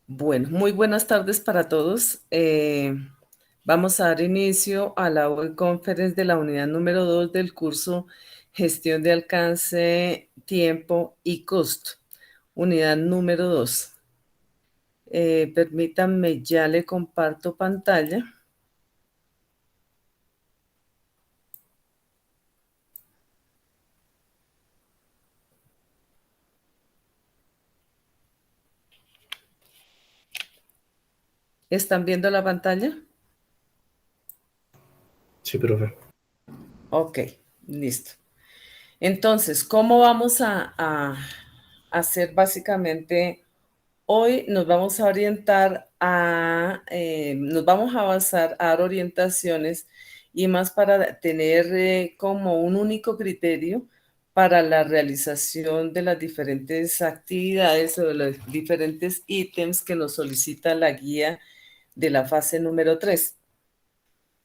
Bueno, muy buenas tardes para todos. Vamos a dar inicio a la web conference de la unidad número 2 del curso Gestión de Alcance, Tiempo y Costo. Unidad número 2. Permítanme, ya le comparto pantalla. ¿Están viendo la pantalla? Sí, profe. Ok, listo. Entonces, ¿cómo vamos a hacer básicamente? Hoy nos vamos a orientar nos vamos a basar a dar orientaciones y más para tener como un único criterio para la realización de las diferentes actividades o de los diferentes ítems que nos solicita la guía de la fase número 3.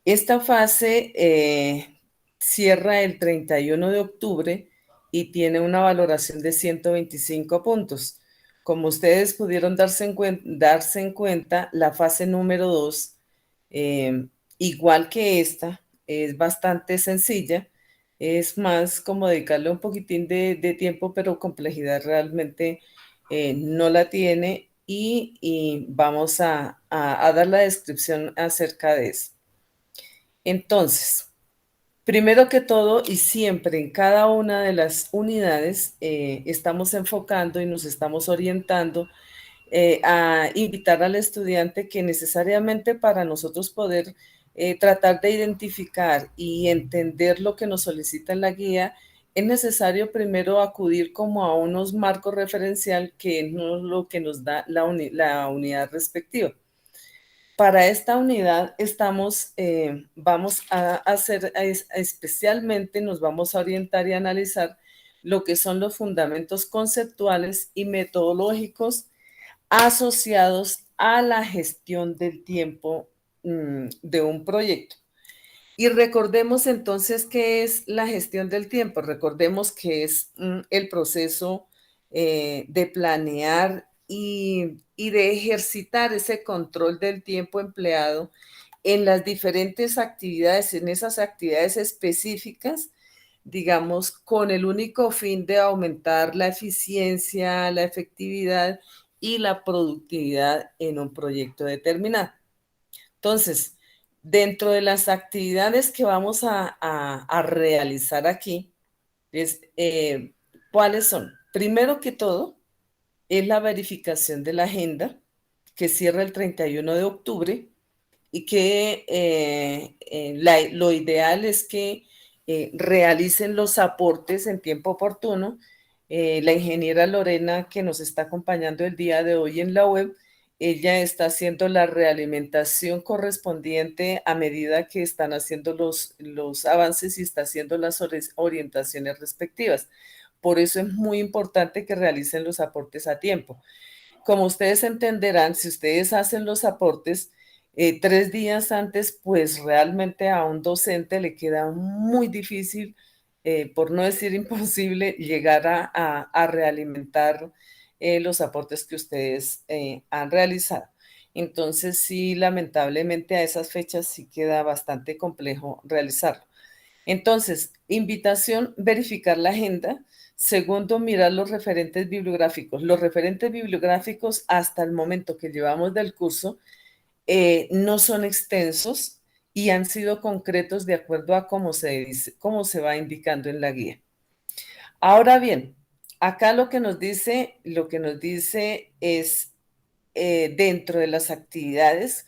Esta fase cierra el 31 de octubre y tiene una valoración de 125 puntos. Como ustedes pudieron darse en cuenta, la fase número 2, igual que esta, es bastante sencilla. Es más como dedicarle un poquitín de tiempo, pero complejidad realmente no la tiene y vamos a dar la descripción acerca de eso. Entonces, primero que todo y siempre en cada una de las unidades estamos enfocando y nos estamos orientando a invitar al estudiante que necesariamente para nosotros poder tratar de identificar y entender lo que nos solicita en la guía, es necesario primero acudir como a unos marcos referencial que es lo que nos da la unidad respectiva. Para esta unidad vamos a hacer especialmente, nos vamos a orientar y analizar lo que son los fundamentos conceptuales y metodológicos asociados a la gestión del tiempo de un proyecto. Y recordemos entonces qué es la gestión del tiempo. Recordemos que es el proceso de planear y de ejercitar ese control del tiempo empleado en las diferentes actividades, en esas actividades específicas, digamos, con el único fin de aumentar la eficiencia, la efectividad y la productividad en un proyecto determinado. Entonces, dentro de las actividades que vamos a realizar aquí, es, ¿cuáles son? Primero que todo, es la verificación de la agenda que cierra el 31 de octubre y que lo ideal es que realicen los aportes en tiempo oportuno. La ingeniera Lorena, que nos está acompañando el día de hoy en la web, ella está haciendo la realimentación correspondiente a medida que están haciendo los avances y está haciendo las orientaciones respectivas. Por eso es muy importante que realicen los aportes a tiempo. Como ustedes entenderán, si ustedes hacen los aportes 3 días antes, pues realmente a un docente le queda muy difícil, por no decir imposible, llegar a realimentar los aportes que ustedes han realizado. Entonces, sí, lamentablemente a esas fechas sí queda bastante complejo realizarlo. Entonces, invitación, verificar la agenda. Segundo, mirar los referentes bibliográficos. Los referentes bibliográficos hasta el momento que llevamos del curso no son extensos y han sido concretos de acuerdo a cómo se dice, cómo se va indicando en la guía. Ahora bien, acá lo que nos dice es dentro de las actividades,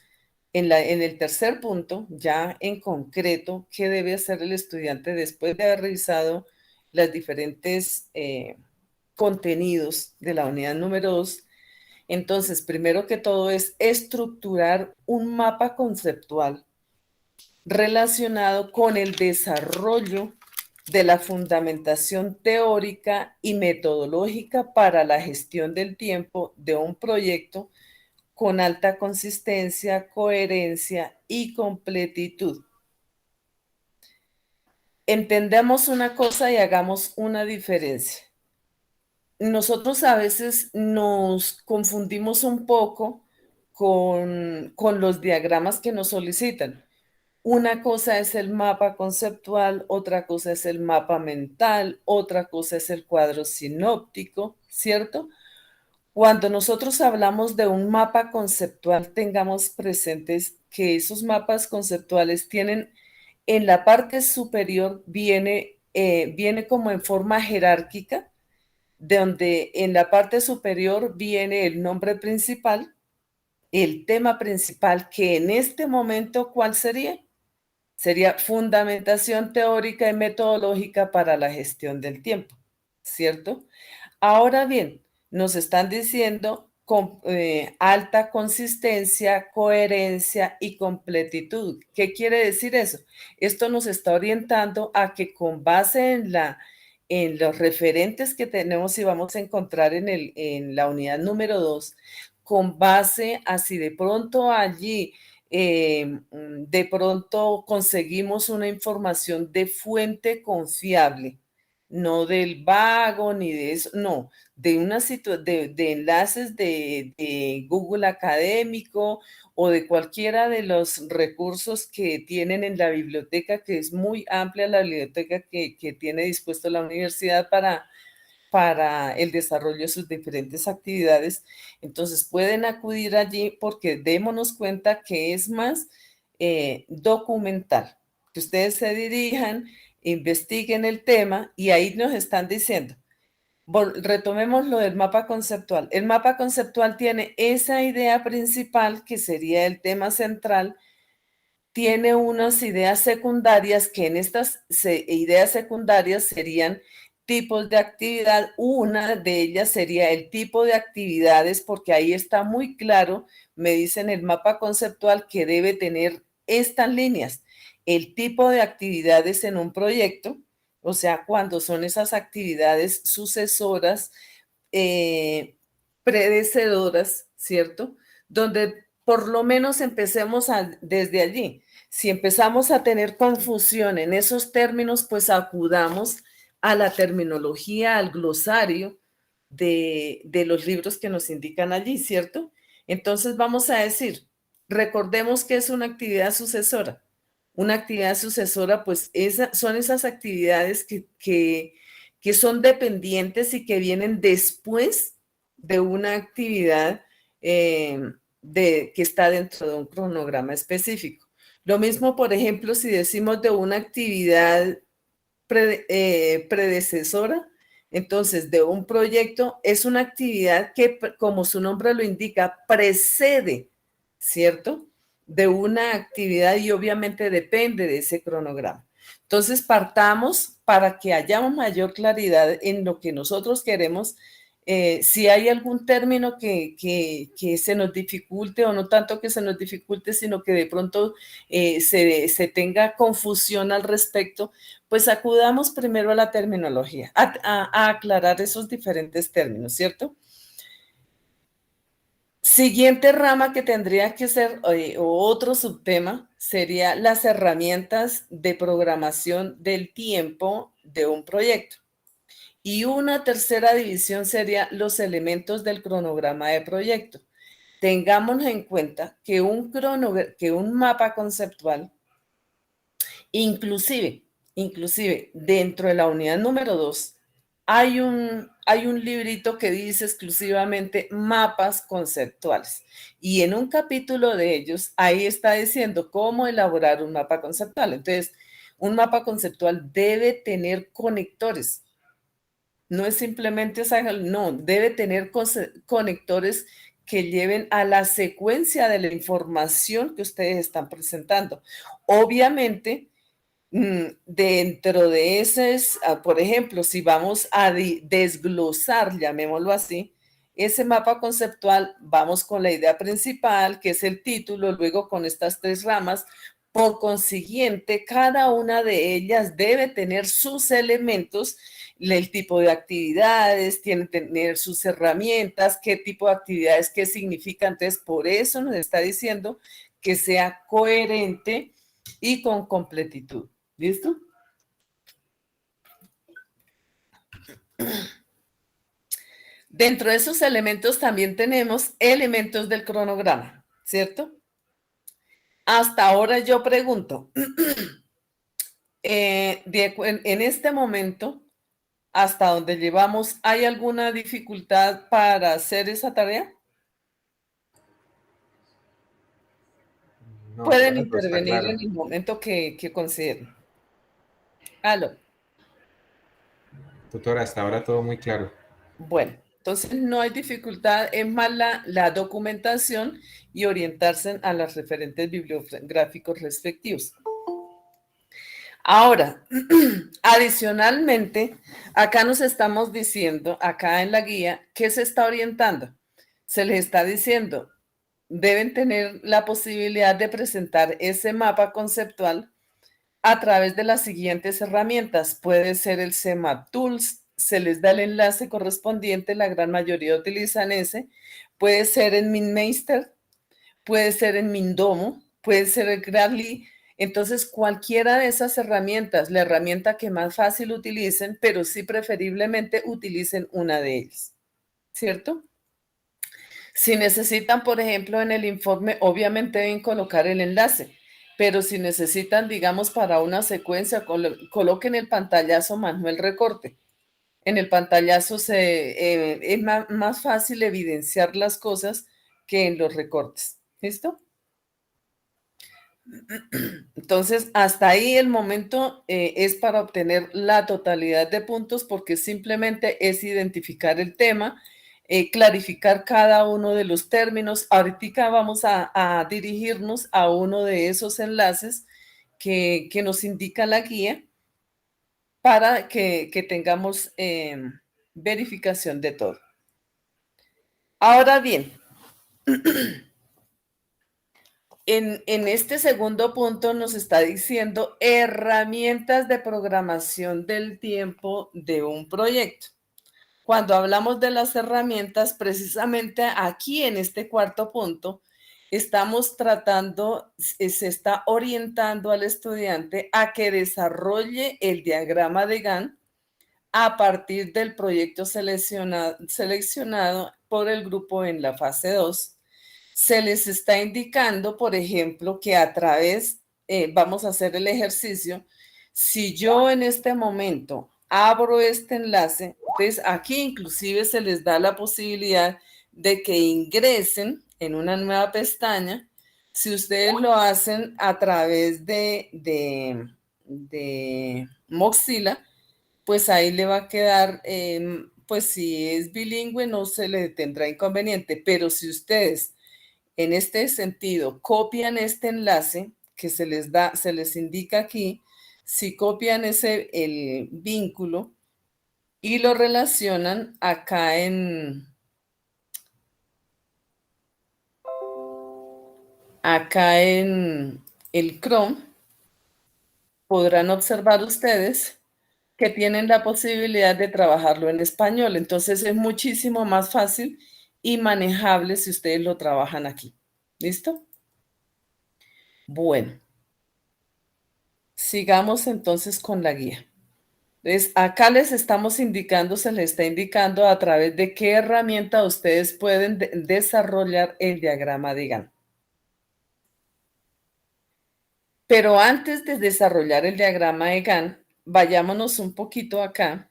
en el tercer punto, ya en concreto, qué debe hacer el estudiante después de haber revisado los diferentes contenidos de la unidad número 2. Entonces, primero que todo es estructurar un mapa conceptual relacionado con el desarrollo de la fundamentación teórica y metodológica para la gestión del tiempo de un proyecto con alta consistencia, coherencia y completitud. Entendamos una cosa y hagamos una diferencia. nosotros a veces nos confundimos un poco con los diagramas que nos solicitan. Una cosa es el mapa conceptual, otra cosa es el mapa mental, otra cosa es el cuadro sinóptico, ¿cierto? Cuando nosotros hablamos de un mapa conceptual, tengamos presentes que esos mapas conceptuales tienen en la parte superior, viene como en forma jerárquica, donde en la parte superior viene el nombre principal, el tema principal, que en este momento, ¿cuál sería? Sería fundamentación teórica y metodológica para la gestión del tiempo, ¿cierto? Ahora bien, nos están diciendo con alta consistencia, coherencia y completitud. ¿Qué quiere decir eso? Esto nos está orientando a que con base en los referentes que tenemos y vamos a encontrar en la unidad número 2, con base a si de pronto allí de pronto conseguimos una información de fuente confiable, no del vago ni de eso, no, de de enlaces de Google Académico o de cualquiera de los recursos que tienen en la biblioteca, que es muy amplia la biblioteca que tiene dispuesto la universidad para el desarrollo de sus diferentes actividades. Entonces pueden acudir allí porque démonos cuenta que es más documental, que ustedes se dirijan, investiguen el tema y ahí nos están diciendo. Retomemos lo del mapa conceptual. El mapa conceptual tiene esa idea principal que sería el tema central, tiene unas ideas secundarias que en estas ideas secundarias serían tipos de actividad. Una de ellas sería el tipo de actividades, porque ahí está muy claro, me dicen el mapa conceptual que debe tener estas líneas. El tipo de actividades en un proyecto, o sea, cuando son esas actividades sucesoras, predecedoras, ¿cierto? Donde por lo menos empecemos desde allí. Si empezamos a tener confusión en esos términos, pues acudamos a la terminología, al glosario de los libros que nos indican allí, ¿cierto? Entonces vamos a decir, recordemos que es una actividad sucesora. Una actividad sucesora, pues son esas actividades que son dependientes y que vienen después de una actividad que está dentro de un cronograma específico. Lo mismo, por ejemplo, si decimos de una actividad predecesora, entonces de un proyecto, es una actividad que, como su nombre lo indica, precede, ¿cierto? De una actividad y obviamente depende de ese cronograma. Entonces, partamos para que haya mayor claridad en lo que nosotros queremos. Si hay algún término que se nos dificulte, o no tanto que se nos dificulte, sino que de pronto se tenga confusión al respecto, pues acudamos primero a la terminología, a aclarar esos diferentes términos, ¿cierto? Siguiente rama que tendría que ser, o otro subtema, sería las herramientas de programación del tiempo de un proyecto. Y una tercera división sería los elementos del cronograma de proyecto. Tengamos en cuenta que que un mapa conceptual, inclusive dentro de la unidad número 2, hay un librito que dice exclusivamente mapas conceptuales. Y en un capítulo de ellos, ahí está diciendo cómo elaborar un mapa conceptual. Entonces, un mapa conceptual debe tener conectores. No es simplemente esa, no, debe tener conectores que lleven a la secuencia de la información que ustedes están presentando. Obviamente, dentro de ese, por ejemplo, si vamos a desglosar, llamémoslo así, ese mapa conceptual, vamos con la idea principal, que es el título, luego con estas tres ramas. Por consiguiente, cada una de ellas debe tener sus elementos, el tipo de actividades, tiene que tener sus herramientas, qué tipo de actividades, qué significa. Entonces, por eso nos está diciendo que sea coherente y con completitud. ¿Listo? Dentro de esos elementos también tenemos elementos del cronograma, ¿cierto? Hasta ahora yo pregunto, en este momento, hasta donde llevamos, ¿hay alguna dificultad para hacer esa tarea? No, por Pueden ejemplo, está intervenir en claro. el momento que consideren. Aló. Tutora, hasta ahora todo muy claro. Bueno, entonces no hay dificultad, es más la documentación y orientarse a los referentes bibliográficos respectivos. Ahora, adicionalmente, acá nos estamos diciendo, acá en la guía, ¿qué se está orientando? Se les está diciendo, deben tener la posibilidad de presentar ese mapa conceptual a través de las siguientes herramientas. Puede ser el CMAP Tools, se les da el enlace correspondiente, la gran mayoría utilizan ese. Puede ser en MinMeister, puede ser en Mindomo, puede ser en Gradly. Entonces, cualquiera de esas herramientas, la herramienta que más fácil utilicen, pero sí preferiblemente utilicen una de ellas, ¿cierto? Si necesitan, por ejemplo, en el informe, obviamente deben colocar el enlace, pero si necesitan, digamos, para una secuencia, coloquen el pantallazo Manuel Recorte. En el pantallazo es más fácil evidenciar las cosas que en los recortes. ¿Listo? Entonces, hasta ahí el momento es para obtener la totalidad de puntos porque simplemente es identificar el tema, clarificar cada uno de los términos. Ahorita vamos a dirigirnos a uno de esos enlaces que nos indica la guía para que tengamos verificación de todo. Ahora bien, en este segundo punto nos está diciendo herramientas de programación del tiempo de un proyecto. Cuando hablamos de las herramientas, precisamente aquí en este cuarto punto, estamos tratando, se está orientando al estudiante a que desarrolle el diagrama de Gantt a partir del proyecto seleccionado por el grupo en la fase 2. Se les está indicando, por ejemplo, que a través, vamos a hacer el ejercicio, si yo en este momento abro este enlace, entonces aquí inclusive se les da la posibilidad de que ingresen en una nueva pestaña. Si ustedes lo hacen a través de Mozilla, pues ahí le va a quedar, pues si es bilingüe no se le tendrá inconveniente, pero si ustedes en este sentido copian este enlace que se les da, se les indica aquí, si copian el vínculo y lo relacionan acá en el Chrome, podrán observar ustedes que tienen la posibilidad de trabajarlo en español. Entonces es muchísimo más fácil y manejable si ustedes lo trabajan aquí. ¿Listo? Bueno, sigamos entonces con la guía. Entonces, acá les estamos indicando, se les está indicando a través de qué herramienta ustedes pueden desarrollar el diagrama de Gantt. Pero antes de desarrollar el diagrama de Gantt, vayámonos un poquito acá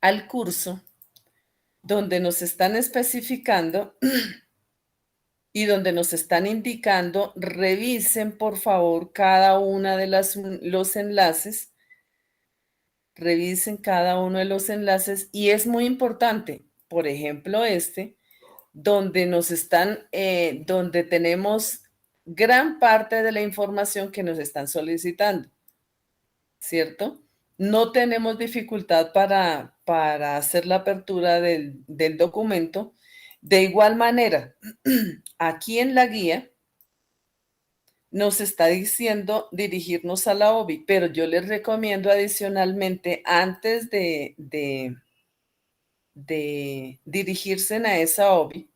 al curso donde nos están especificando y donde nos están indicando, revisen por favor cada una de los enlaces, revisen cada uno de los enlaces y es muy importante, por ejemplo donde nos están, donde tenemos gran parte de la información que nos están solicitando, ¿cierto? No tenemos dificultad para hacer la apertura del documento. De igual manera, aquí en la guía nos está diciendo dirigirnos a la OBI, pero yo les recomiendo adicionalmente, antes de dirigirse a esa OBI,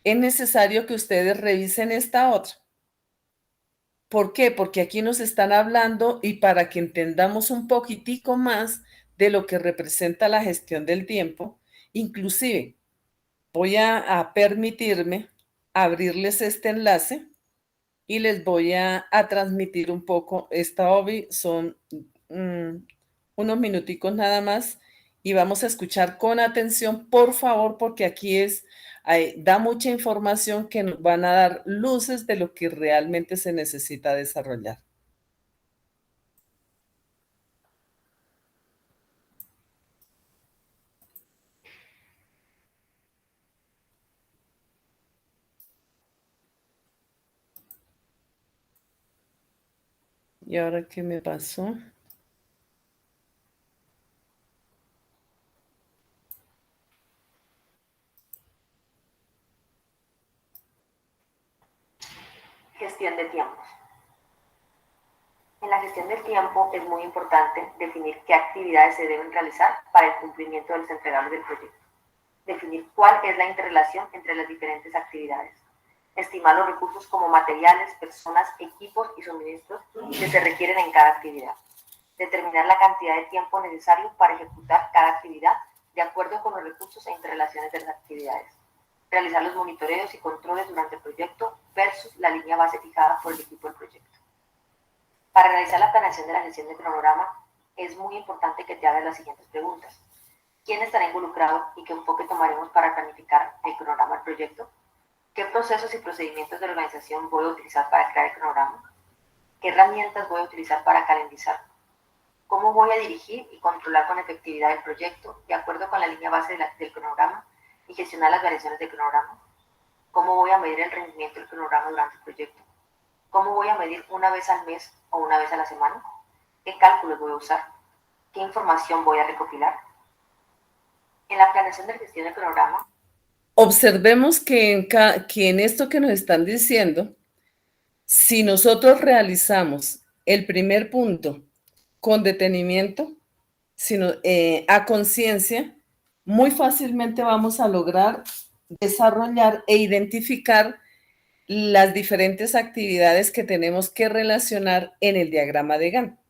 es necesario que ustedes revisen esta otra. ¿Por qué? Porque aquí nos están hablando y para que entendamos un poquitico más de lo que representa la gestión del tiempo, Inclusive, voy a permitirme abrirles este enlace y les voy a transmitir un poco esta OBI. Son unos minuticos nada más y vamos a escuchar con atención, por favor, porque aquí da mucha información que nos van a dar luces de lo que realmente se necesita desarrollar. ¿Y ahora qué me pasó? Gestión de tiempos. En la gestión del tiempo es muy importante definir qué actividades se deben realizar para el cumplimiento de los entregables del proyecto. Definir cuál es la interrelación entre las diferentes actividades. Estimar los recursos como materiales, personas, equipos y suministros que se requieren en cada actividad. Determinar la cantidad de tiempo necesario para ejecutar cada actividad de acuerdo con los recursos e interrelaciones de las actividades. Realizar los monitoreos y controles durante el proyecto versus la línea base fijada por el equipo del proyecto. Para realizar la planeación de la gestión de cronograma, es muy importante que te hagas las siguientes preguntas. ¿Quién estará involucrado y qué enfoque tomaremos para planificar el cronograma del proyecto? ¿Qué procesos y procedimientos de la organización voy a utilizar para crear el cronograma? ¿Qué herramientas voy a utilizar para calendarizar? ¿Cómo voy a dirigir y controlar con efectividad el proyecto de acuerdo con la línea base del cronograma y gestionar las variaciones del cronograma? ¿Cómo voy a medir el rendimiento del cronograma durante el proyecto? ¿Cómo voy a medir una vez al mes o una vez a la semana? ¿Qué cálculos voy a usar? ¿Qué información voy a recopilar? En la planeación de gestión del cronograma. Observemos que en esto que nos están diciendo, si nosotros realizamos el primer punto con detenimiento, sino a conciencia, muy fácilmente vamos a lograr desarrollar e identificar las diferentes actividades que tenemos que relacionar en el diagrama de Gantt.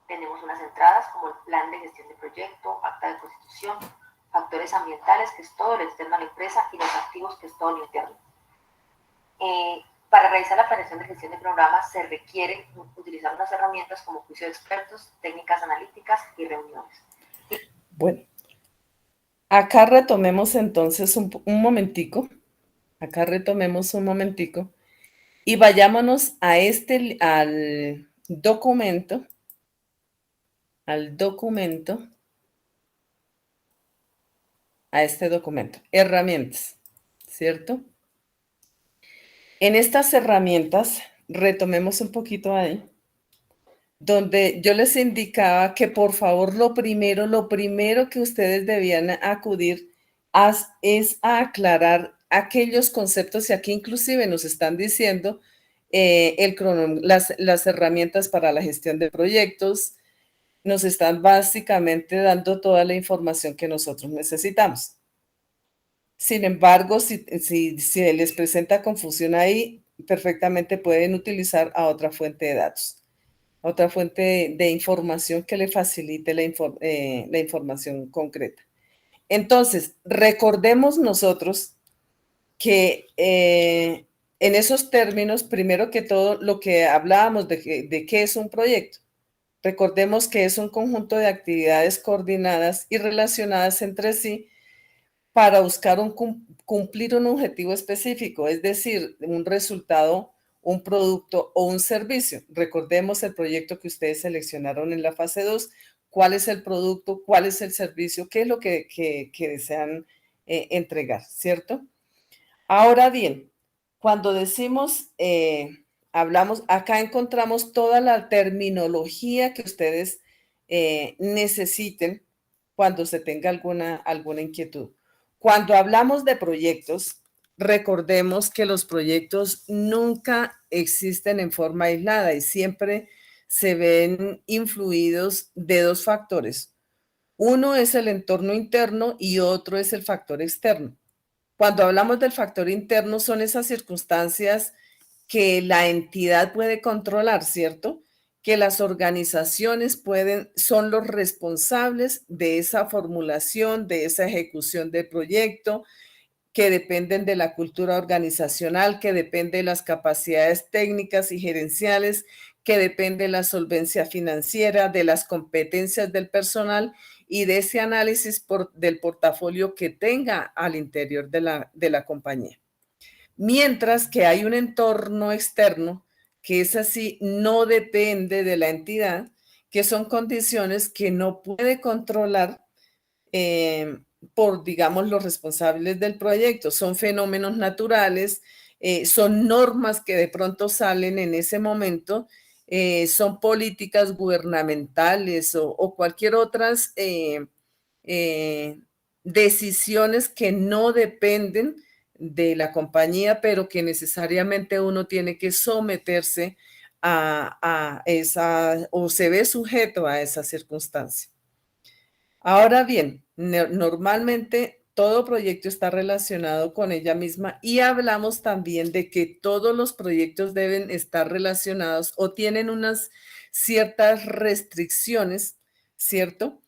Tenemos unas entradas como el plan de gestión de proyecto, acta de constitución, factores ambientales, que es todo lo externo a la empresa, y los activos, que es todo lo interno. Para realizar la planeación de gestión de programas se requiere utilizar unas herramientas como juicio de expertos, técnicas analíticas y reuniones. Bueno, acá retomemos entonces un momentico. Acá retomemos un momentico y vayámonos a al documento, a este documento, herramientas, ¿cierto? En estas herramientas, retomemos un poquito ahí, donde yo les indicaba que por favor lo primero que ustedes debían acudir es a aclarar aquellos conceptos, y aquí inclusive nos están diciendo las herramientas para la gestión de proyectos, nos están básicamente dando toda la información que nosotros necesitamos. Sin embargo, si les presenta confusión ahí, perfectamente pueden utilizar a otra fuente de datos, otra fuente de información que le facilite la información concreta. Entonces, recordemos nosotros que en esos términos, primero que todo, lo que hablábamos de qué es un proyecto. Recordemos que es un conjunto de actividades coordinadas y relacionadas entre sí para buscar cumplir un objetivo específico, es decir, un resultado, un producto o un servicio. Recordemos el proyecto que ustedes seleccionaron en la fase 2, cuál es el producto, cuál es el servicio, qué es lo que desean entregar, ¿cierto? Ahora bien, cuando decimos, hablamos, acá encontramos toda la terminología que ustedes necesiten cuando se tenga alguna inquietud. Cuando hablamos de proyectos, recordemos que los proyectos nunca existen en forma aislada y siempre se ven influidos de dos factores. Uno es el entorno interno y otro es el factor externo. Cuando hablamos del factor interno, son esas circunstancias que la entidad puede controlar, ¿cierto? que las organizaciones son los responsables de esa formulación, de esa ejecución del proyecto, que dependen de la cultura organizacional, que depende de las capacidades técnicas y gerenciales, que depende de la solvencia financiera, de las competencias del personal y de ese análisis del portafolio que tenga al interior de la compañía. Mientras que hay un entorno externo que es así, no depende de la entidad, que son condiciones que no puede controlar por, digamos, los responsables del proyecto. Son fenómenos naturales, son normas que de pronto salen en ese momento, son políticas gubernamentales o cualquier otras decisiones que no dependen de la compañía, pero que necesariamente uno tiene que someterse a esa, o se ve sujeto a esa circunstancia. Ahora bien, normalmente todo proyecto está relacionado con ella misma y hablamos también de que todos los proyectos deben estar relacionados o tienen unas ciertas restricciones, ¿cierto?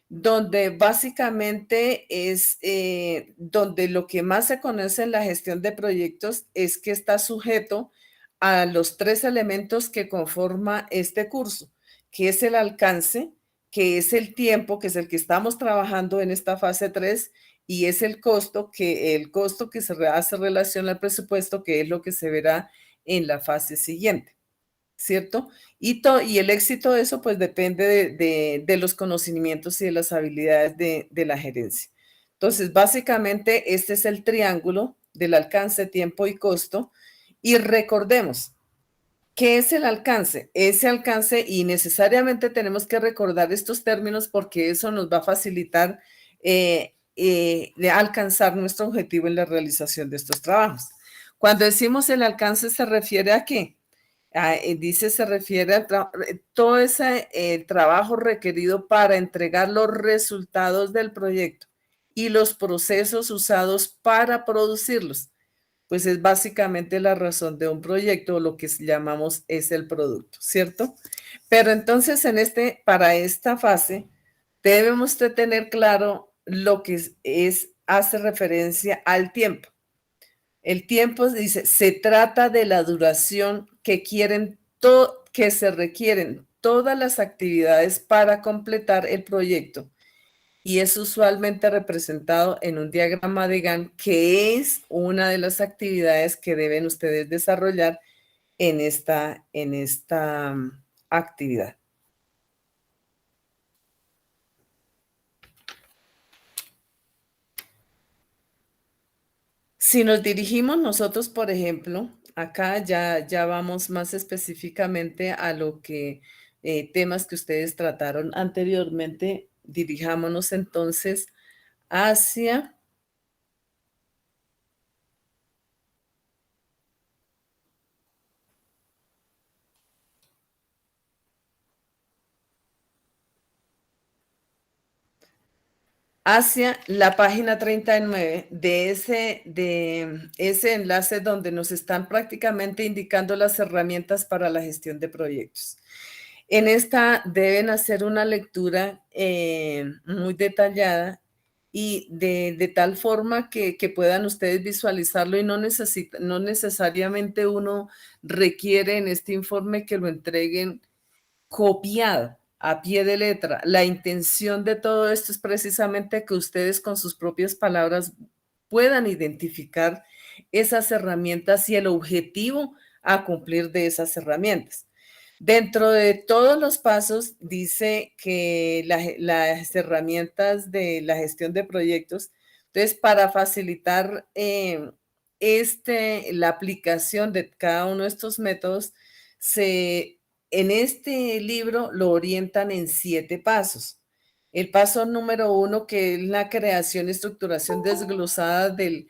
Donde básicamente es donde lo que más se conoce en la gestión de proyectos es que está sujeto a los 3 elementos que conforma este curso, que es el alcance, que es el tiempo, que es el que estamos trabajando en esta fase 3, y es el costo que se hace relación al presupuesto, que es lo que se verá en la fase siguiente, ¿cierto? Y el éxito de eso pues depende de los conocimientos y de las habilidades de la gerencia. Entonces, básicamente este es el triángulo del alcance, tiempo y costo. Y recordemos, ¿qué es el alcance? Ese alcance, y necesariamente tenemos que recordar estos términos porque eso nos va a facilitar de alcanzar nuestro objetivo en la realización de estos trabajos. Cuando decimos el alcance, ¿se refiere a qué? Se refiere a todo ese trabajo requerido para entregar los resultados del proyecto y los procesos usados para producirlos. Pues es básicamente la razón de un proyecto, lo que llamamos es el producto, ¿cierto? Pero entonces para esta fase debemos de tener claro lo que hace referencia al tiempo. El tiempo dice, se trata de la duración que que se requieren todas las actividades para completar el proyecto, y es usualmente representado en un diagrama de Gantt, que es una de las actividades que deben ustedes desarrollar en esta actividad. Si nos dirigimos nosotros, por ejemplo, acá ya vamos más específicamente a lo que temas que ustedes trataron anteriormente. Dirijámonos entonces hacia la página 39 de ese enlace donde nos están prácticamente indicando las herramientas para la gestión de proyectos. En esta deben hacer una lectura muy detallada y de tal forma que puedan ustedes visualizarlo, y no necesariamente uno requiere en este informe que lo entreguen copiado a pie de letra. La intención de todo esto es precisamente que ustedes con sus propias palabras puedan identificar esas herramientas y el objetivo a cumplir de esas herramientas. Dentro de todos los pasos dice que las herramientas de la gestión de proyectos, entonces para facilitar la aplicación de cada uno de estos métodos, en este libro lo orientan en 7 pasos. El paso número 1, que es la creación y estructuración desglosada del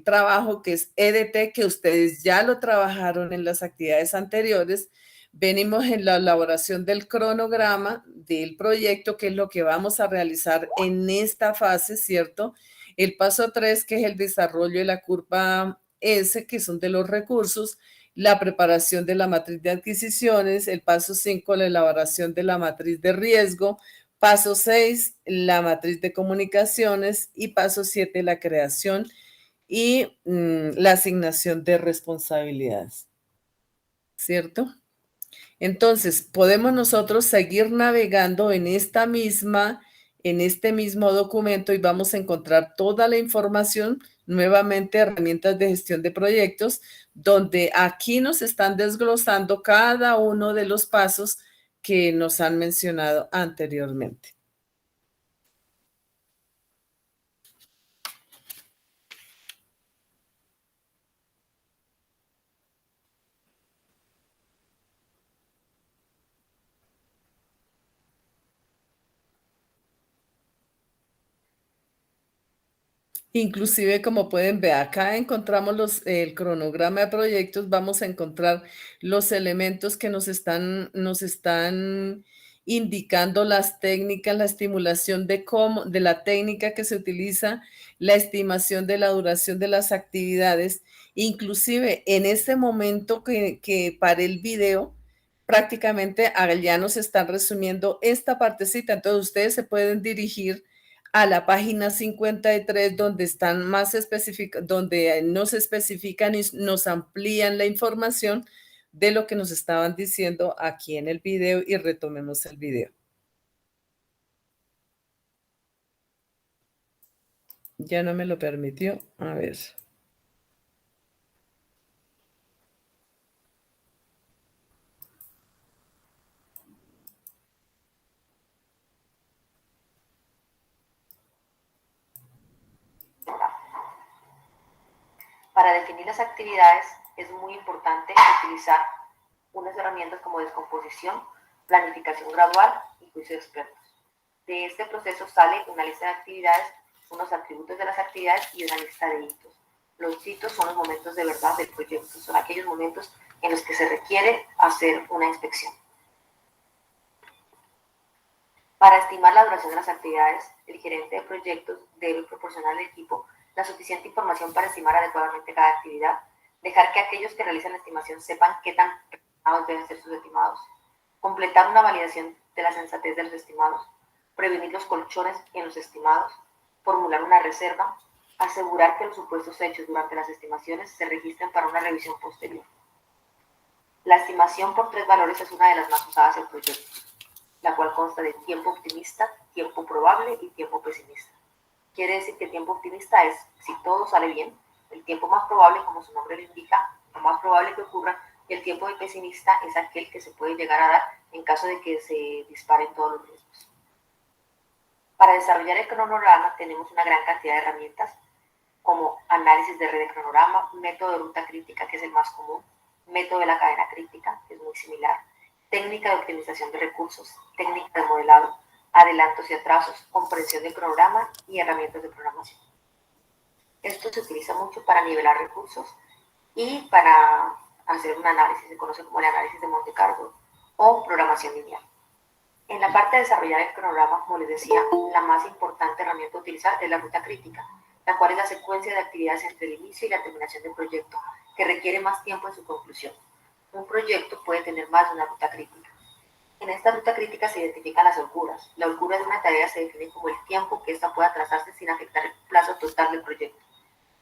trabajo, que es EDT, que ustedes ya lo trabajaron en las actividades anteriores. Venimos en la elaboración del cronograma del proyecto, que es lo que vamos a realizar en esta fase, ¿cierto? El paso 3, que es el desarrollo de la curva S, que son de los recursos. la preparación de la matriz de adquisiciones, el paso 5, la elaboración de la matriz de riesgo, paso 6, la matriz de comunicaciones y paso 7, la creación y la asignación de responsabilidades, ¿cierto? Entonces, podemos nosotros seguir navegando en este mismo documento y vamos a encontrar toda la información, nuevamente herramientas de gestión de proyectos, donde aquí nos están desglosando cada uno de los pasos que nos han mencionado anteriormente. Inclusive, como pueden ver, acá encontramos el cronograma de proyectos, vamos a encontrar los elementos que nos están indicando las técnicas, la estimulación de la técnica que se utiliza, la estimación de la duración de las actividades. Inclusive, en este momento que paré el video, prácticamente ya nos están resumiendo esta partecita, entonces ustedes se pueden dirigir a la página 53, donde están más específicos, donde nos especifican y nos amplían la información de lo que nos estaban diciendo aquí en el video, y retomemos el video. Ya no me lo permitió. A ver. Para definir las actividades es muy importante utilizar unas herramientas como descomposición, planificación gradual y juicio de expertos. De este proceso sale una lista de actividades, unos atributos de las actividades y una lista de hitos. Los hitos son los momentos de verdad del proyecto, son aquellos momentos en los que se requiere hacer una inspección. Para estimar la duración de las actividades, el gerente de proyectos debe proporcionar al equipo la suficiente información para estimar adecuadamente cada actividad, dejar que aquellos que realizan la estimación sepan qué tan estimados deben ser sus estimados, completar una validación de la sensatez de los estimados, prevenir los colchones en los estimados, formular una reserva, asegurar que los supuestos hechos durante las estimaciones se registren para una revisión posterior. La estimación por 3 valores es una de las más usadas en proyectos, la cual consta de tiempo optimista, tiempo probable y tiempo pesimista. Quiere decir que el tiempo optimista es si todo sale bien, el tiempo más probable, como su nombre lo indica, lo más probable que ocurra, y el tiempo pesimista es aquel que se puede llegar a dar en caso de que se disparen todos los riesgos. Para desarrollar el cronograma tenemos una gran cantidad de herramientas, como análisis de red de cronograma, método de ruta crítica, que es el más común, método de la cadena crítica, que es muy similar, técnica de optimización de recursos, técnica de modelado, adelantos y atrasos, comprensión del cronograma y herramientas de programación. Esto se utiliza mucho para nivelar recursos y para hacer un análisis, se conoce como el análisis de Monte Carlo o programación lineal. En la parte de desarrollar el cronograma, como les decía, la más importante herramienta a utilizar es la ruta crítica, la cual es la secuencia de actividades entre el inicio y la terminación del proyecto, que requiere más tiempo en su conclusión. Un proyecto puede tener más de una ruta crítica. En esta ruta crítica se identifican las holguras. La holgura de una tarea se define como el tiempo que ésta pueda trazarse sin afectar el plazo total del proyecto.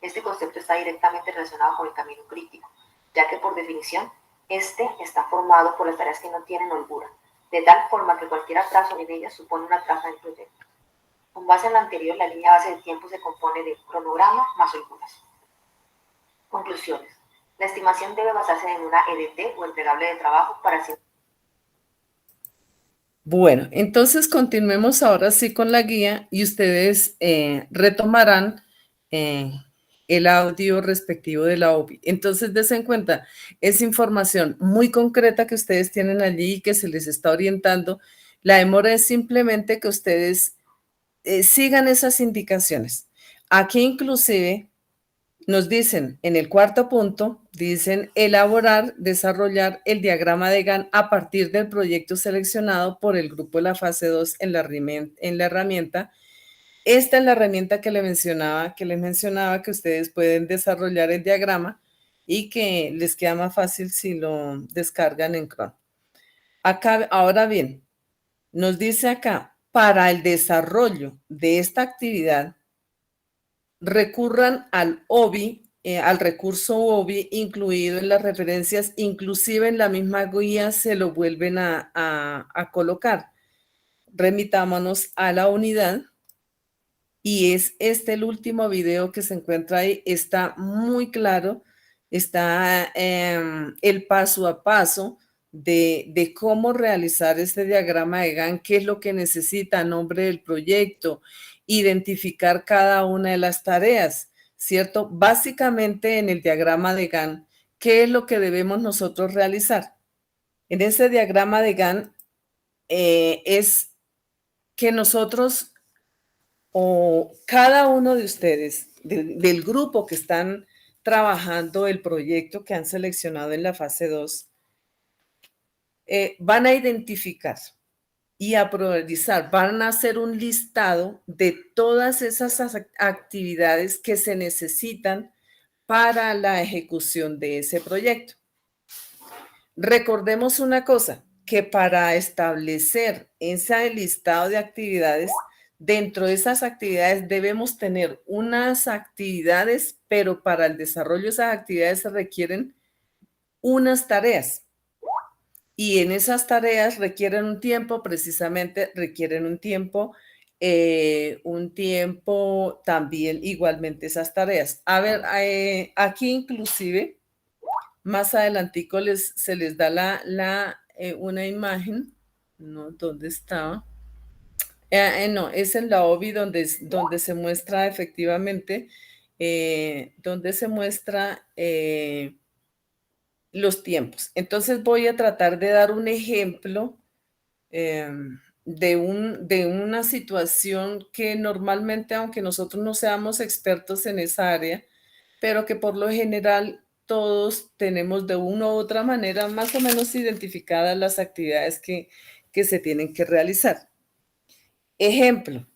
Este concepto está directamente relacionado con el camino crítico, ya que por definición, este está formado por las tareas que no tienen holgura, de tal forma que cualquier atraso en ellas supone un atraso en el proyecto. Con base en lo anterior, la línea base del tiempo se compone de cronograma más holguras. Conclusiones. La estimación debe basarse en una EDT o entregable de trabajo para así. Bueno, entonces continuemos ahora sí con la guía y ustedes retomarán el audio respectivo de la OBI. Entonces, des en cuenta, es información muy concreta que ustedes tienen allí y que se les está orientando. La demora es simplemente que ustedes sigan esas indicaciones. Aquí inclusive nos dicen, en el cuarto punto, dicen elaborar, desarrollar el diagrama de Gantt a partir del proyecto seleccionado por el grupo de la fase 2 en la herramienta. Esta es la herramienta que les mencionaba, que ustedes pueden desarrollar el diagrama y que les queda más fácil si lo descargan en Chrome. Acá, ahora bien, nos dice acá, para el desarrollo de esta actividad, recurran al OBI, al recurso OBI incluido en las referencias, inclusive en la misma guía se lo vuelven a colocar. Remitámonos a la unidad y es este el último video que se encuentra ahí, está muy claro, está el paso a paso de cómo realizar este diagrama de Gantt, qué es lo que necesita, nombre del proyecto, identificar cada una de las tareas, ¿cierto? Básicamente en el diagrama de Gantt, ¿qué es lo que debemos nosotros realizar? En ese diagrama de Gantt es que nosotros o cada uno de ustedes, del grupo que están trabajando el proyecto que han seleccionado en la fase 2, van a identificar y a priorizar, van a hacer un listado de todas esas actividades que se necesitan para la ejecución de ese proyecto. Recordemos una cosa, que para establecer ese listado de actividades, dentro de esas actividades debemos tener unas actividades, pero para el desarrollo de esas actividades se requieren unas tareas. Y en esas tareas requieren un tiempo, precisamente requieren un tiempo también igualmente esas tareas. A ver, aquí inclusive más adelantico se les da una imagen, ¿no? ¿Dónde estaba? No, es en la OBI donde se muestra efectivamente, donde se muestra los tiempos. Entonces voy a tratar de dar un ejemplo de una situación que normalmente, aunque nosotros no seamos expertos en esa área, pero que por lo general todos tenemos de una u otra manera más o menos identificadas las actividades que se tienen que realizar. Ejemplo,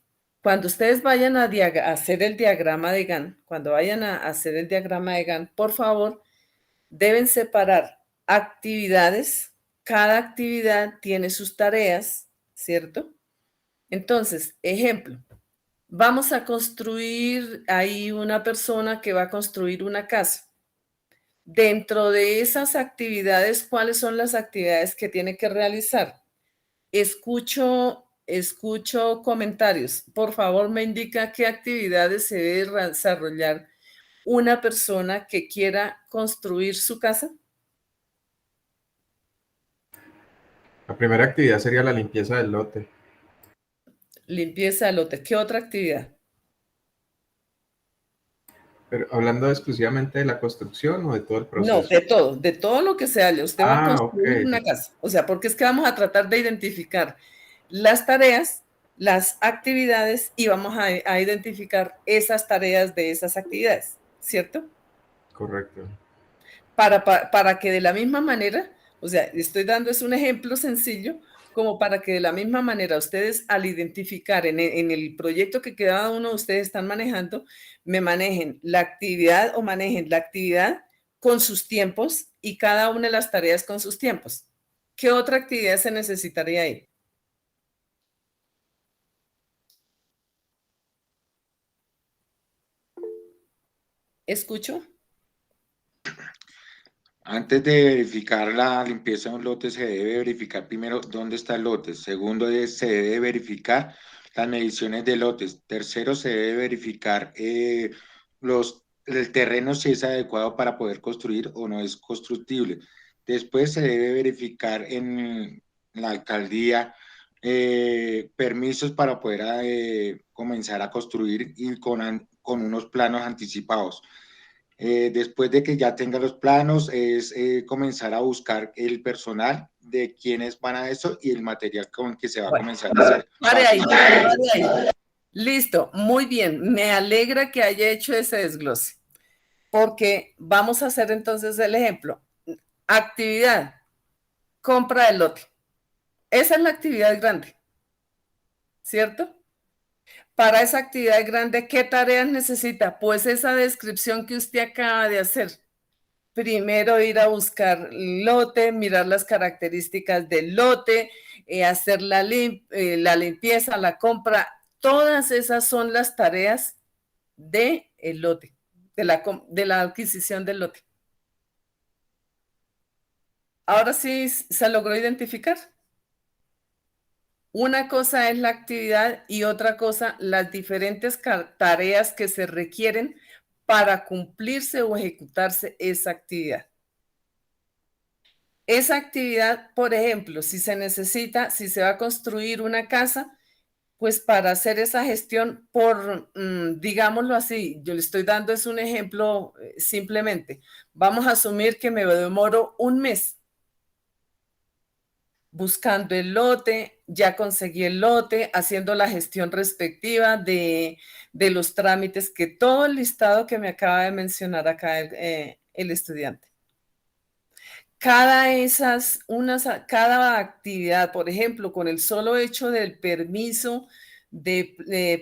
cuando ustedes vayan a hacer el diagrama de Gantt, por favor, deben separar actividades. Cada actividad tiene sus tareas, ¿cierto? Entonces, ejemplo, vamos a construir, hay una persona que va a construir una casa. Dentro de esas actividades, ¿cuáles son las actividades que tiene que realizar? Escucho comentarios. Por favor, me indica qué actividades se debe desarrollar una persona que quiera construir su casa. La primera actividad sería la limpieza del lote. Limpieza del lote. ¿Qué otra actividad? Pero hablando exclusivamente de la construcción o de todo el proceso. No, de todo lo que se halle. Usted va a construir ok. una casa. O sea, porque es que vamos a tratar de identificar las tareas, las actividades y vamos a identificar esas tareas de esas actividades, ¿cierto? Correcto. Para que de la misma manera, o sea, estoy dando es un ejemplo sencillo, como para que de la misma manera ustedes al identificar en el proyecto que cada uno de ustedes están manejando, me manejen la actividad o manejen la actividad con sus tiempos y cada una de las tareas con sus tiempos. ¿Qué otra actividad se necesitaría ahí? ¿Escucho? Antes de verificar la limpieza de un lote, se debe verificar primero dónde está el lote. Segundo, se debe verificar las mediciones de lotes. Tercero, se debe verificar el terreno si es adecuado para poder construir o no es constructible. Después se debe verificar en la alcaldía permisos para poder comenzar a construir y con unos planos anticipados. Después de que ya tenga los planos, es comenzar a buscar el personal de quienes van a eso y el material con que se va a comenzar a hacer. Pare ahí. Listo, muy bien. Me alegra que haya hecho ese desglose, porque vamos a hacer entonces el ejemplo. Actividad, compra del lote. Esa es la actividad grande, ¿cierto? Para esa actividad grande, ¿qué tareas necesita? Pues esa descripción que usted acaba de hacer. primero ir a buscar lote, mirar las características del lote, hacer la limpieza, la compra. Todas esas son las tareas del lote, de la adquisición del lote. Ahora sí se logró identificar. Una cosa es la actividad y otra cosa las diferentes tareas que se requieren para cumplirse o ejecutarse esa actividad. Esa actividad, por ejemplo, si se necesita, si se va a construir una casa, pues para hacer esa gestión digámoslo así, yo le estoy dando es un ejemplo simplemente. Vamos a asumir que me demoro un mes buscando el lote, ya conseguí el lote, haciendo la gestión respectiva de los trámites, que todo el listado que me acaba de mencionar acá el estudiante. Cada actividad, por ejemplo, con el solo hecho del permiso,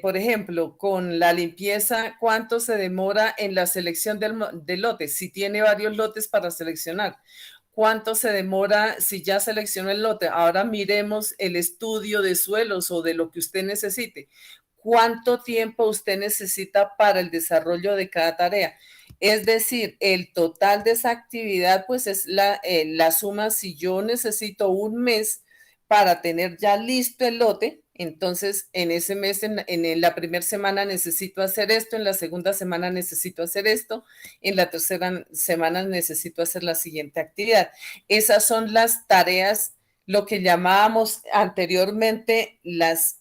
por ejemplo, con la limpieza, ¿cuánto se demora en la selección del lote? Si tiene varios lotes para seleccionar. ¿Cuánto se demora si ya seleccionó el lote? Ahora miremos el estudio de suelos o de lo que usted necesite. ¿Cuánto tiempo usted necesita para el desarrollo de cada tarea? Es decir, el total de esa actividad, pues es la suma. Si yo necesito un mes para tener ya listo el lote, entonces en ese mes, en la primera semana necesito hacer esto, en la segunda semana necesito hacer esto, en la tercera semana necesito hacer la siguiente actividad. Esas son las tareas, lo que llamábamos anteriormente las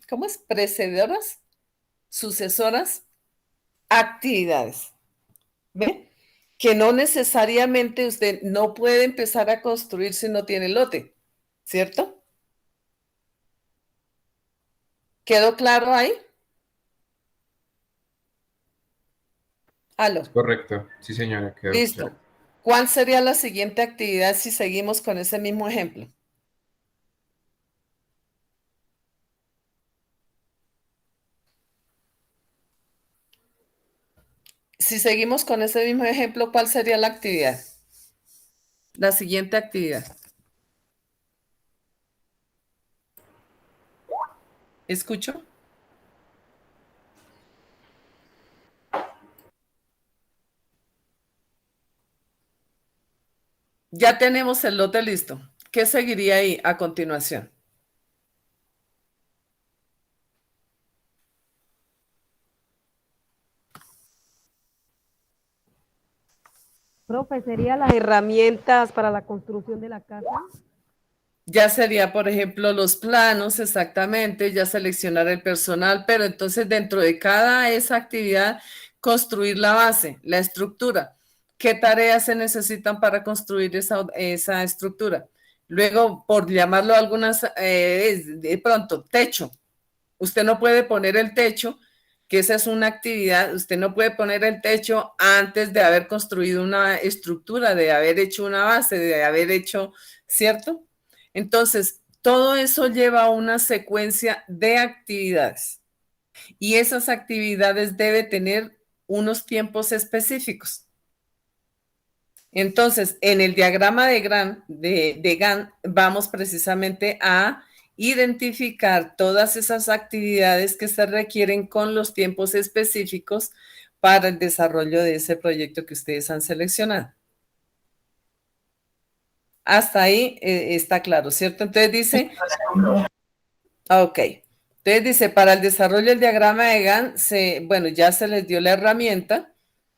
¿cómo es? Precederas, sucesoras, actividades. ¿Ve? Que no necesariamente usted no puede empezar a construir si no tiene lote, ¿cierto? ¿Quedó claro ahí? ¿Aló? Correcto, sí señora, quedó Listo. claro. ¿Cuál sería la siguiente actividad si seguimos con ese mismo ejemplo? Si seguimos con ese mismo ejemplo, ¿cuál sería la actividad? La siguiente actividad. ¿Escucho? Ya tenemos el lote listo. ¿Qué seguiría ahí a continuación? Profe, ¿serían las herramientas para la construcción de la casa? Ya sería, por ejemplo, los planos exactamente, ya seleccionar el personal, pero entonces dentro de cada esa actividad, construir la base, la estructura. ¿Qué tareas se necesitan para construir esa estructura? Luego, por llamarlo algunas, de pronto, techo. Usted no puede poner el techo, que esa es una actividad, usted no puede poner el techo antes de haber construido una estructura, de haber hecho una base, de haber hecho, ¿cierto? Entonces, todo eso lleva a una secuencia de actividades y esas actividades deben tener unos tiempos específicos. Entonces, en el diagrama de Gantt vamos precisamente a identificar todas esas actividades que se requieren con los tiempos específicos para el desarrollo de ese proyecto que ustedes han seleccionado. Hasta ahí está claro, ¿cierto? Entonces dice, ok, entonces dice, para el desarrollo del diagrama de Gantt, bueno, ya se les dio la herramienta.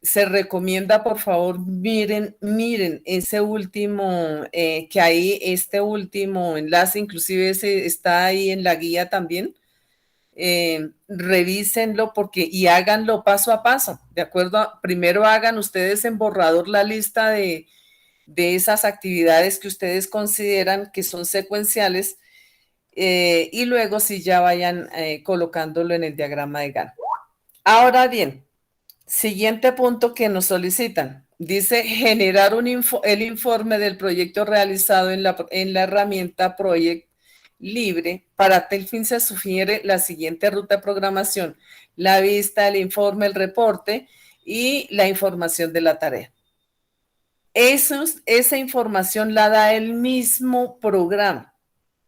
Se recomienda, por favor, miren ese último, que ahí, este último enlace, inclusive ese está ahí en la guía también. Revísenlo y háganlo paso a paso, ¿de acuerdo? Primero hagan ustedes en borrador la lista de esas actividades que ustedes consideran que son secuenciales y luego sí ya vayan colocándolo en el diagrama de Gantt. Ahora bien, siguiente punto que nos solicitan. Dice generar el informe del proyecto realizado en la herramienta Project Libre. Para tal fin se sugiere la siguiente ruta de programación: la vista, el informe, el reporte. y la información de la tarea. Esa información la da el mismo programa.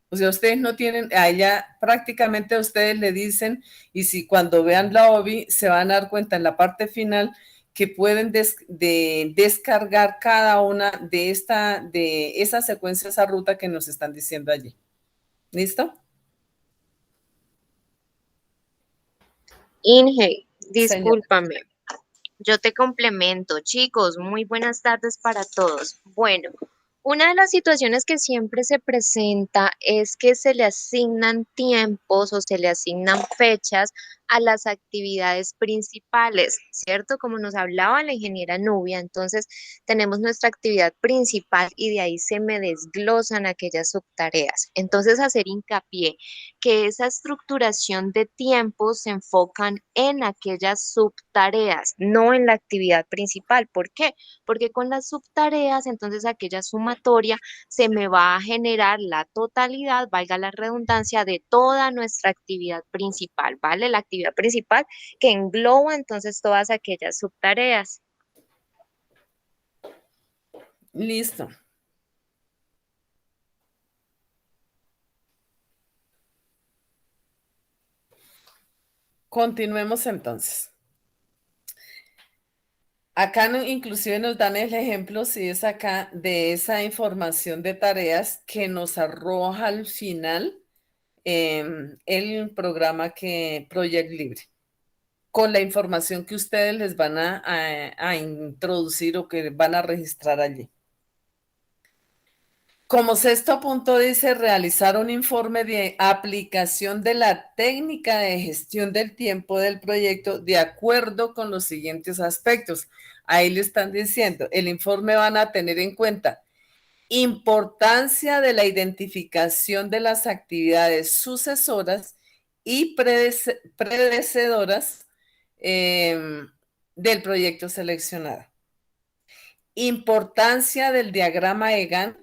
O sea, ustedes no tienen, allá prácticamente a ustedes le dicen, y si cuando vean la OBI se van a dar cuenta en la parte final que pueden descargar cada una de esa secuencia, esa ruta que nos están diciendo allí. ¿Listo? Inge, Señora. discúlpame. Yo te complemento, chicos, muy buenas tardes para todos. Bueno, una de las situaciones que siempre se presenta es que se le asignan tiempos o se le asignan fechas a las actividades principales, ¿cierto? Como nos hablaba la ingeniera Nubia, entonces tenemos nuestra actividad principal y de ahí se me desglosan aquellas subtareas. Entonces, hacer hincapié que esa estructuración de tiempos se enfocan en aquellas subtareas, no en la actividad principal. ¿Por qué? Porque con las subtareas, entonces aquella sumatoria se me va a generar la totalidad, valga la redundancia, de toda nuestra actividad principal, ¿vale? La actividad principal que engloba entonces todas aquellas subtareas. Listo. Continuemos entonces. Acá inclusive nos dan el ejemplo, si es acá, de esa información de tareas que nos arroja al final el programa Project Libre, con la información que ustedes les van a introducir o que van a registrar allí. Como sexto punto dice, realizar un informe de aplicación de la técnica de gestión del tiempo del proyecto de acuerdo con los siguientes aspectos. Ahí le están diciendo, el informe van a tener en cuenta importancia de la identificación de las actividades sucesoras y predecedoras del proyecto seleccionado. Importancia del diagrama EGAN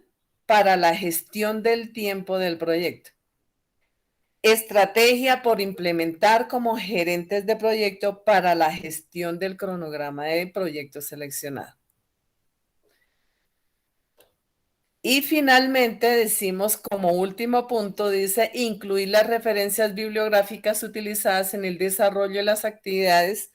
para la gestión del tiempo del proyecto. Estrategia por implementar como gerentes de proyecto para la gestión del cronograma de proyecto seleccionado. Y finalmente decimos como último punto, dice, incluir las referencias bibliográficas utilizadas en el desarrollo de las actividades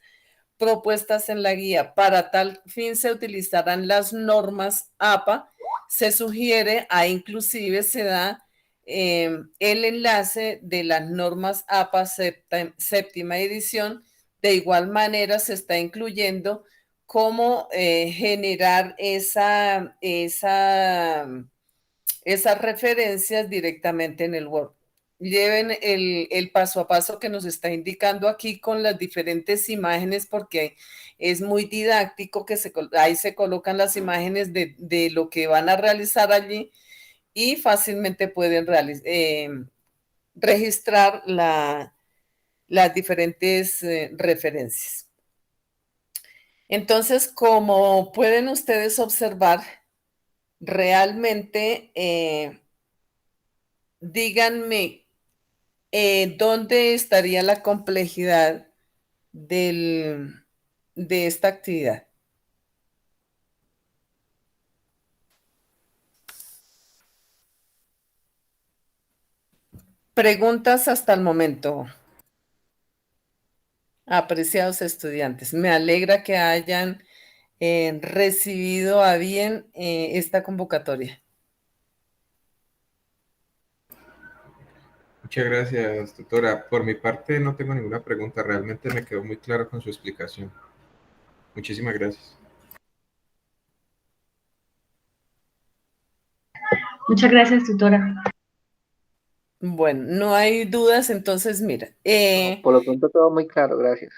propuestas en la guía. Para tal fin se utilizarán las normas APA. Se sugiere, inclusive se da el enlace de las normas APA séptima edición. De igual manera se está incluyendo cómo generar esas referencias directamente en el Word. Lleven el paso a paso que nos está indicando aquí con las diferentes imágenes, porque es muy didáctico que ahí se colocan las imágenes de lo que van a realizar allí y fácilmente pueden registrar las diferentes referencias. Entonces, como pueden ustedes observar, realmente díganme ¿dónde estaría la complejidad de esta actividad? Preguntas hasta el momento. Apreciados estudiantes, me alegra que hayan recibido a bien esta convocatoria. Muchas gracias, tutora. Por mi parte no tengo ninguna pregunta. Realmente me quedó muy claro con su explicación. Muchísimas gracias. Muchas gracias, tutora. Bueno, no hay dudas, entonces mira. Por lo pronto todo muy claro, gracias.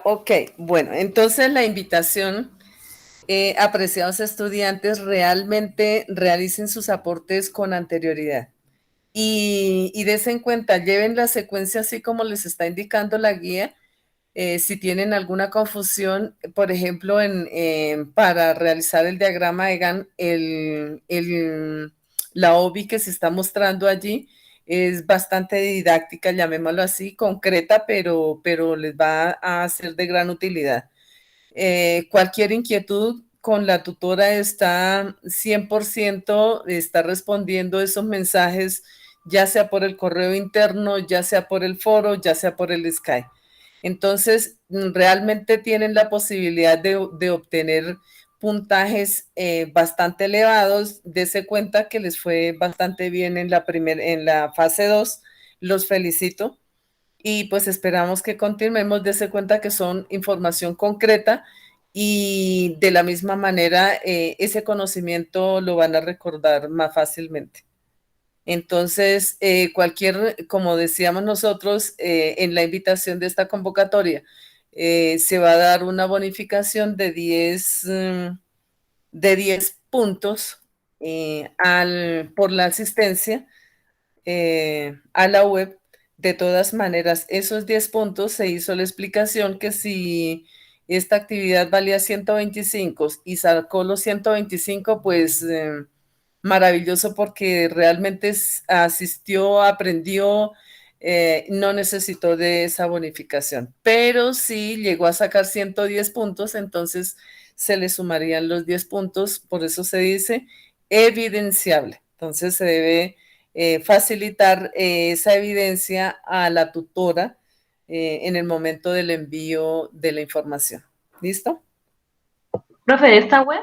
Ok, bueno, entonces la invitación, apreciados estudiantes, realmente realicen sus aportes con anterioridad. Y des en cuenta, lleven la secuencia así como les está indicando la guía. Si tienen alguna confusión, por ejemplo, para realizar el diagrama EGAN, la OBI que se está mostrando allí es bastante didáctica, llamémoslo así, concreta, pero les va a ser de gran utilidad. Cualquier inquietud con la tutora está 100%, está respondiendo esos mensajes, ya sea por el correo interno, ya sea por el foro, ya sea por el Skype. Entonces, realmente tienen la posibilidad de obtener puntajes bastante elevados. Dese cuenta que les fue bastante bien en la fase 2. Los felicito y pues esperamos que continuemos. Dese cuenta que son información concreta y de la misma manera ese conocimiento lo van a recordar más fácilmente. Entonces, como decíamos nosotros en la invitación de esta convocatoria, se va a dar una bonificación de 10 puntos por la asistencia a la web. De todas maneras, esos 10 puntos se hizo la explicación que si esta actividad valía 125 y sacó los 125, pues maravilloso porque realmente asistió, aprendió, no necesitó de esa bonificación. Pero si llegó a sacar 110 puntos, entonces se le sumarían los 10 puntos, por eso se dice evidenciable. Entonces se debe facilitar esa evidencia a la tutora en el momento del envío de la información. ¿Listo? Profe, ¿de esta web?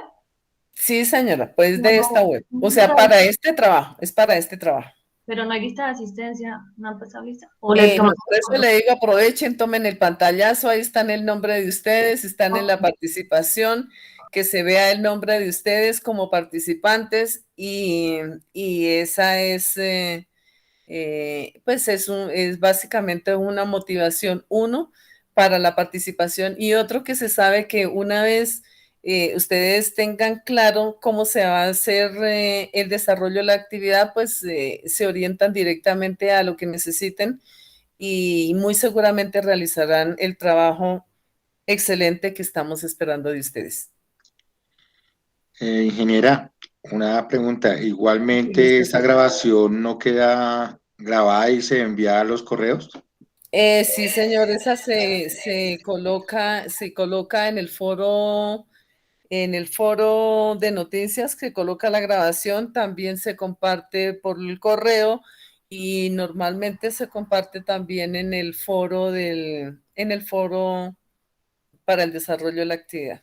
Sí, señora, pues de esta web. O sea, para este trabajo, es para este trabajo. Pero no hay lista de asistencia, ¿no han pasado lista? Por eso le digo, aprovechen, tomen el pantallazo, ahí está el nombre de ustedes, están en la participación, que se vea el nombre de ustedes como participantes y esa es, pues es básicamente una motivación, uno, para la participación y otro que se sabe que una vez ustedes tengan claro cómo se va a hacer el desarrollo de la actividad, pues se orientan directamente a lo que necesiten y muy seguramente realizarán el trabajo excelente que estamos esperando de ustedes. Ingeniera, una pregunta. Igualmente, ¿esta grabación no queda grabada y se envía a los correos? Sí, señor, esa se coloca en el foro de noticias que coloca la grabación, también se comparte por el correo y normalmente se comparte también en el foro para el desarrollo de la actividad.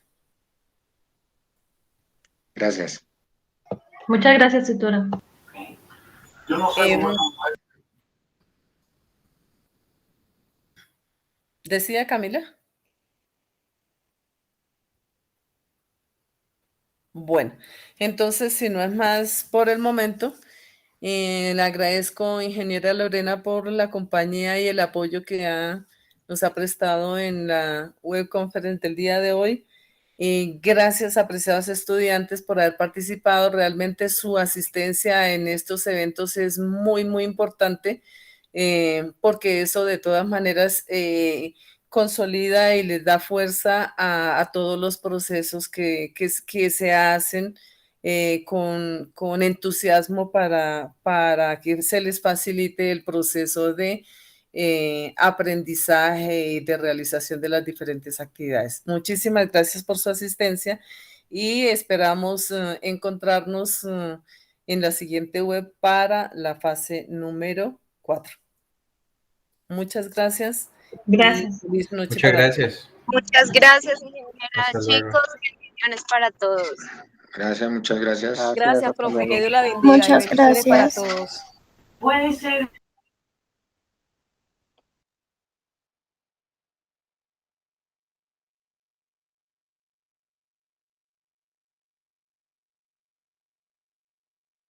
Gracias. Muchas gracias, tutora. Yo no sé ¿Decía Camila? Bueno, entonces, si no es más por el momento, le agradezco, ingeniera Lorena, por la compañía y el apoyo que nos ha prestado en la webconference del día de hoy. Gracias, apreciados estudiantes, por haber participado. Realmente su asistencia en estos eventos es muy, muy importante porque eso de todas maneras consolida y les da fuerza a todos los procesos que se hacen con entusiasmo para que se les facilite el proceso de aprendizaje y de realización de las diferentes actividades. Muchísimas gracias por su asistencia y esperamos encontrarnos en la siguiente web para la fase número 4. Muchas gracias. Gracias. Feliz noche. Muchas gracias. Muchas gracias, ingeniera. Hasta luego. Chicos, bendiciones para todos. Gracias, muchas gracias. Gracias, profe, que Dios la bendiga. Muchas y bendiciones gracias. para todos. Puede ser